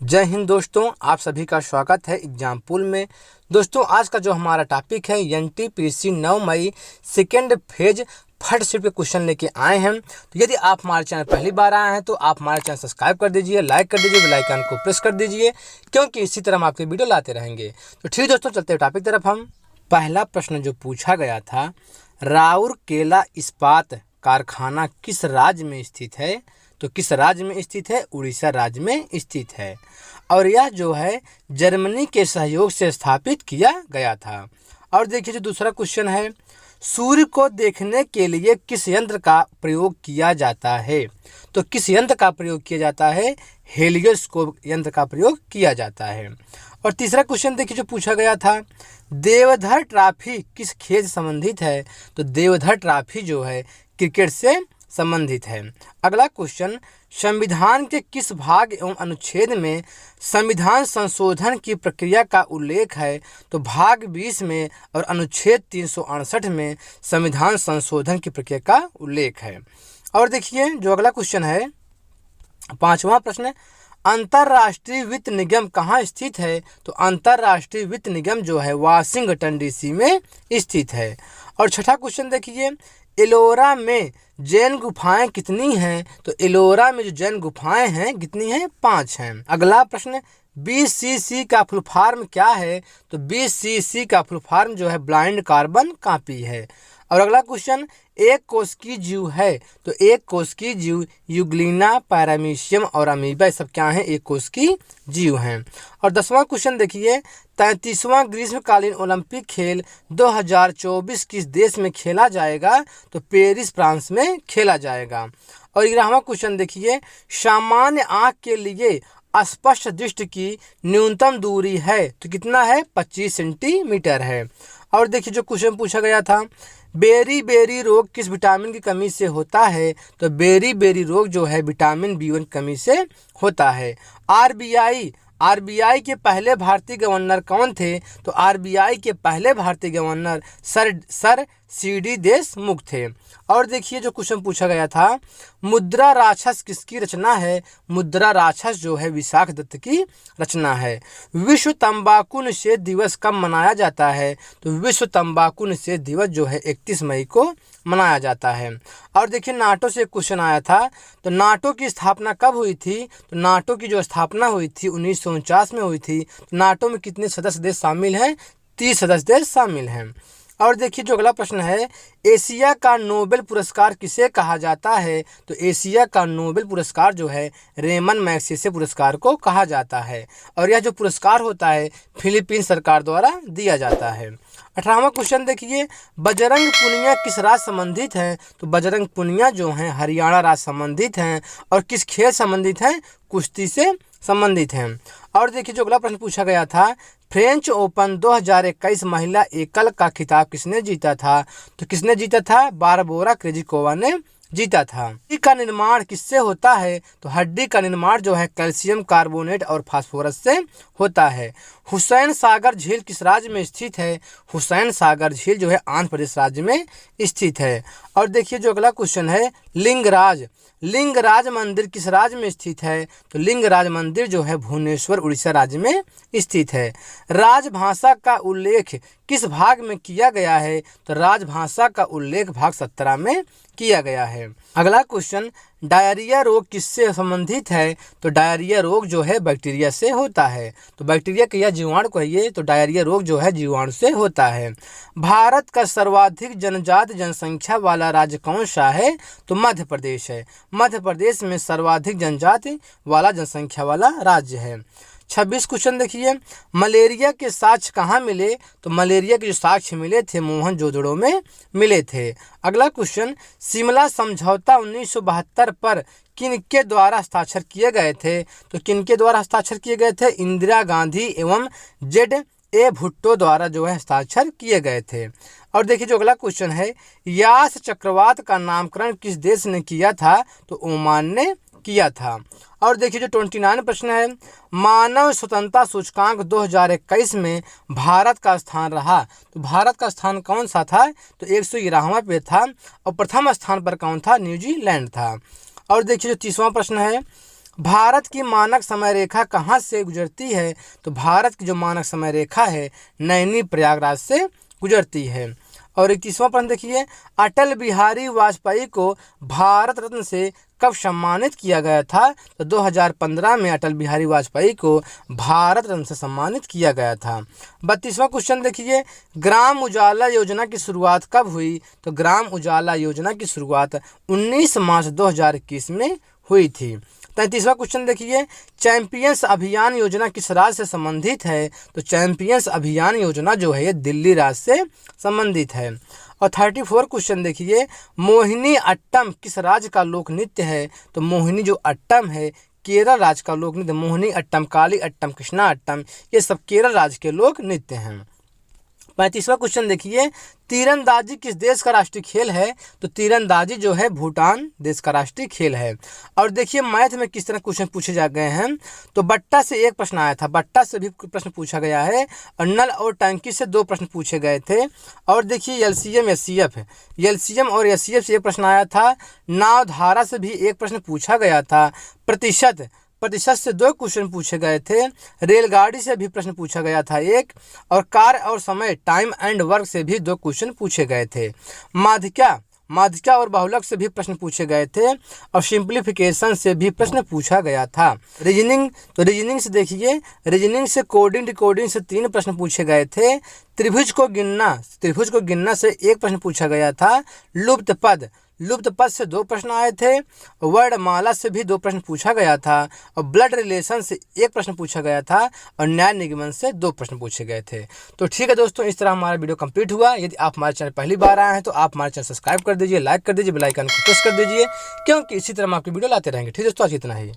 जय हिंद दोस्तों, आप सभी का स्वागत है एग्जाम पूल में। दोस्तों, आज का जो हमारा टॉपिक है एनटीपीसी 9 मई सेकेंड फेज फर्स्ट शिफ्ट के क्वेश्चन लेके आए हैं। तो यदि आप हमारे चैनल पहली बार आए हैं तो आप हमारे चैनल सब्सक्राइब कर दीजिए, लाइक कर दीजिए, बेल आइकन को प्रेस कर दीजिए, क्योंकि इसी तरह हम आपके वीडियो लाते रहेंगे। तो ठीक दोस्तों, चलते हैं टॉपिक तरफ। हम पहला प्रश्न जो पूछा गया था, राउरकेला इस्पात कारखाना किस राज्य में स्थित है? तो किस राज्य में स्थित है? उड़ीसा राज्य में स्थित है। और यह जो है जर्मनी के सहयोग से स्थापित किया गया था। और देखिए जो दूसरा क्वेश्चन है, सूर्य को देखने के लिए किस यंत्र का प्रयोग किया जाता है? तो किस यंत्र का प्रयोग किया जाता है? हेलियोस्कोप यंत्र का प्रयोग किया जाता है। और तीसरा क्वेश्चन देखिए जो पूछा गया था, देवधर ट्रॉफी किस खेल से संबंधित है? तो देवधर ट्रॉफी जो है क्रिकेट से संबंधित है। अगला क्वेश्चन, संविधान के किस भाग एवं अनुच्छेद में संविधान संशोधन की प्रक्रिया का उल्लेख है? तो भाग 20 में और अनुच्छेद 368 में संविधान संशोधन की प्रक्रिया का उल्लेख है। और देखिए जो अगला क्वेश्चन है, पांचवा प्रश्न, अंतर्राष्ट्रीय वित्त निगम कहाँ स्थित है? तो अंतर्राष्ट्रीय वित्त निगम जो है वाशिंगटन डीसी में स्थित है। और छठा क्वेश्चन देखिए, एलोरा में जैन गुफाएं कितनी हैं? तो एलोरा में जो जैन गुफाएं हैं कितनी हैं? 5 हैं। अगला प्रश्न, बीसीसी का फुल फॉर्म क्या है? तो बीसीसी का फुल फॉर्म जो है ब्लाइंड कार्बन कॉपी है। और अगला क्वेश्चन, एक कोशिकीय जीव है? तो एक कोशिकीय जीव यूग्लिना, पैरामीशियम और अमीबा सब क्या हैं? एक कोशिकीय जीव हैं। और 10वां क्वेश्चन देखिए, 33वां ग्रीष्मकालीन ओलंपिक खेल 2024 किस देश में खेला जाएगा? तो पेरिस फ्रांस में खेला जाएगा। और 11वां क्वेश्चन देखिए, सामान्य आँख के लिए स्पष्ट दृष्टि की न्यूनतम दूरी है तो कितना है? 25 सेंटीमीटर है। और देखिए जो क्वेश्चन पूछा गया था, बेरी बेरी रोग किस विटामिन की कमी से होता है? तो बेरी बेरी रोग जो है विटामिन B1 कमी से होता है। आरबीआई के पहले भारतीय गवर्नर कौन थे? तो आरबीआई के पहले भारतीय गवर्नर सर सीडी देशमुख थे। और देखिए जो क्वेश्चन पूछा गया था, मुद्रा राक्षस किसकी रचना है? मुद्रा राक्षस जो है विशाख दत्त की रचना है। विश्व तंबाकू निषेध दिवस कब मनाया जाता है? तो विश्व तंबाकू निषेध दिवस जो है 31 मई को मनाया जाता है। और देखिए नाटो से एक क्वेश्चन आया था, तो नाटो की स्थापना कब हुई थी? तो नाटो की जो स्थापना हुई थी 1949 में हुई थी। नाटो में कितने सदस्य देश शामिल हैं? 30 सदस्य देश शामिल हैं। और देखिए जो अगला प्रश्न है, एशिया का नोबेल पुरस्कार किसे कहा जाता है? तो एशिया का नोबेल पुरस्कार जो है रेमन मैग्सेसे पुरस्कार को कहा जाता है। और यह जो पुरस्कार होता है फिलीपीन सरकार द्वारा दिया जाता है। 18वां क्वेश्चन देखिए, बजरंग पुनिया किस राज्य संबंधित हैं? तो बजरंग पुनिया जो हैं हरियाणा राज्य संबंधित हैं। और किस खेल संबंधित हैं? कुश्ती से संबंधित हैं। और देखिए जो अगला प्रश्न पूछा गया था, फ्रेंच ओपन 2021 महिला एकल का खिताब किसने जीता था? तो किसने जीता था? बारबोरा क्रेजिकोवा ने जीता था। हड्डी का निर्माण किससे होता है? तो हड्डी का निर्माण जो है कैल्शियम कार्बोनेट और फास्फोरस से होता है। हुसैन सागर झील किस राज्य में स्थित है? हुसैन सागर झील जो है आंध्र प्रदेश राज्य में स्थित है। और देखिए जो अगला क्वेश्चन है, लिंगराज मंदिर किस राज्य में स्थित है? तो लिंगराज मंदिर जो है भुवनेश्वर उड़ीसा राज्य में स्थित है। राजभाषा का उल्लेख किस भाग में किया गया है? तो राजभाषा का उल्लेख भाग 17 में किया गया है। अगला क्वेश्चन, डायरिया रोग किससे संबंधित है? तो डायरिया रोग जो है बैक्टीरिया से होता है। तो बैक्टीरिया का यह जीवाणु कहिए, तो डायरिया रोग जो है जीवाणु से होता है। भारत का सर्वाधिक जनजाति जनसंख्या वाला राज्य कौन सा है? तो मध्य प्रदेश है। मध्य प्रदेश में सर्वाधिक जनजाति वाला जनसंख्या वाला राज्य है। 26 क्वेश्चन देखिए, मलेरिया के साक्ष्य कहाँ मिले? तो मलेरिया के जो साक्ष्य मिले थे मोहनजोदड़ो में मिले थे। अगला क्वेश्चन, शिमला समझौता 1972 पर किनके द्वारा हस्ताक्षर किए गए थे? तो किनके द्वारा हस्ताक्षर किए गए थे? इंदिरा गांधी एवं ZA भुट्टो द्वारा जो है हस्ताक्षर किए गए थे। और देखिए जो अगला क्वेश्चन है, यास चक्रवात का नामकरण किस देश ने किया था? तो ओमान ने किया था। और देखिए जो 29 प्रश्न है, मानव स्वतंत्रता सूचकांक 2021 में भारत का स्थान रहा। तो भारत का स्थान कौन सा था? तो 111वां पे था। और प्रथम स्थान पर कौन था? न्यूजीलैंड था। और देखिए जो 30वां प्रश्न है, भारत की मानक समय रेखा कहाँ से गुजरती है? तो भारत की जो मानक समय रेखा है नैनी प्रयागराज से गुजरती है। और 21वां प्रश्न देखिए, अटल बिहारी वाजपेयी को भारत रत्न से कब सम्मानित किया गया था? तो 2015 में अटल बिहारी वाजपेयी को भारत रत्न से सम्मानित किया गया था। 32वां क्वेश्चन देखिए, ग्राम उजाला योजना की शुरुआत कब हुई? तो ग्राम उजाला योजना की शुरुआत 19 मार्च 2021 में हुई थी। 33वां क्वेश्चन देखिए, चैंपियंस अभियान योजना किस राज्य से संबंधित है? तो चैंपियंस अभियान योजना जो है ये दिल्ली राज्य से संबंधित है। और 34 क्वेश्चन देखिए, मोहिनी अट्टम किस राज्य का लोक नृत्य है? तो मोहिनी जो अट्टम है केरल राज्य का लोक नृत्य। मोहिनी अट्टम, काली अट्टम, कृष्णा अट्टम ये सब केरल राज्य के लोक नृत्य हैं। 35वां क्वेश्चन देखिए, तीरंदाजी किस देश का राष्ट्रीय खेल है? तो तीरंदाजी जो है भूटान देश का राष्ट्रीय खेल है। और देखिए मैथ में किस तरह क्वेश्चन पूछे जा गए हैं। तो बट्टा से एक प्रश्न आया था, बट्टा से भी प्रश्न पूछा गया है, और नल और टंकी से 2 प्रश्न पूछे गए थे। और देखिए एलसीएम और एचसीएफ से एक प्रश्न आया था। नाव धारा से भी एक प्रश्न पूछा गया था। प्रतिशत से 2 क्वेश्चन पूछे गए थे। रेलगाड़ी से भी प्रश्न पूछा गया था एक, और कार और समय टाइम एंड वर्क से भी 2 क्वेश्चन पूछे गए थे। माध्यिका और बहुलक से भी प्रश्न पूछे गए थे, और सिंप्लीफिकेशन से भी प्रश्न पूछा गया था। रीजनिंग से देखिए, रीजनिंग से कोडिंग डिकोडिंग से 3 प्रश्न पूछे गए थे। त्रिभुज को गिनना से 1 प्रश्न पूछा गया था। लुप्त पद से 2 प्रश्न आए थे। वर्णमाला से भी 2 प्रश्न पूछा गया था, और ब्लड रिलेशन से 1 प्रश्न पूछा गया था, और न्याय निगमन से 2 प्रश्न पूछे गए थे। तो ठीक है दोस्तों, इस तरह हमारा वीडियो कंप्लीट हुआ। यदि आप हमारे चैनल पहली बार आए हैं तो आप हमारे चैनल सब्सक्राइब कर दीजिए, लाइक कर दीजिए, बेल आइकन को प्रेस कर दीजिए, क्योंकि इसी तरह हम आपकी वीडियो लाते रहेंगे। ठीक है दोस्तों, आज इतना ही।